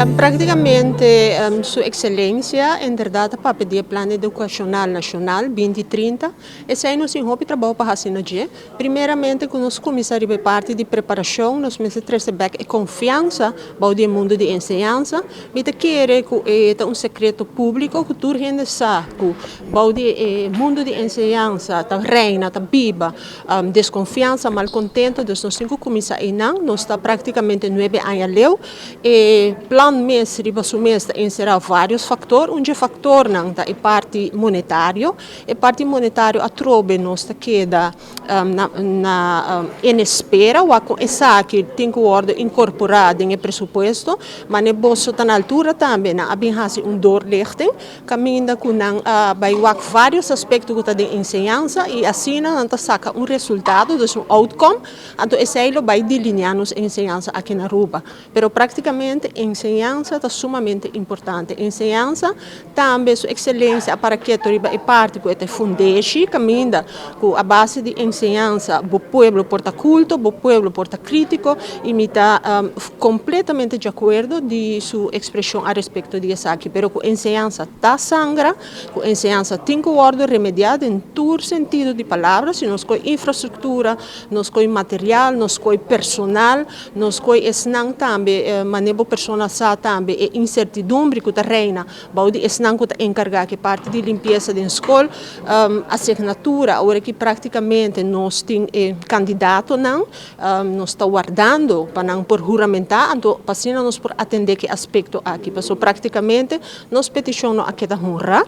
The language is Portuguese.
Praticamente, Sua Excelência, em verdade, para pedir Plano Educacional Nacional 2030, esse aí nós temos trabalho para fazer no dia. Primeiramente, com os comissários de parte de preparação, nós precisamos ter confiança para o mundo de ensinança. Mas querer que é um secreto público que toda gente sabe que o mundo de ensinança está reina, está viva, desconfiança, malcontento, dos nós cinco comissários nós está praticamente 9 anos e plano mestre para o mestre encerrar vários fatores. Um fator não é parte monetário. E parte monetário a trobe nós queda em espera, ou essa que tem que ser incorporada em pressuposto, mas ne bolso está na altura também, na bem doorlichting, caminha com vai vários aspectos da ensinança e assim não saca resultado, um outcome, então esse aí vai delinear nos ensinança aqui na Aruba. Pero praticamente ensinança está sumamente importante. Ensinança também sua excelência para que é parte que é fundeixe, caminha com a base de ensinança, o povo porta culto, o povo porta crítico e me está completamente de acordo de sua expressão a respeito disso aqui. Pero com ensinança está sangra, com ensinança tem que ser remediada em todo sentido de palavras, se nós com infraestrutura, nós com material, nós com personal, nós com esnang também, maneiro pessoa sa também é incertidumbre que está reina, baudi esnang que está encarregado que parte de limpeza da escola, assinatura, agora que praticamente nós tem candidato não, nós está guardando para não por juramentar, então para nós por atender que aspecto aqui, porque praticamente nós peticionamos aqui da honra.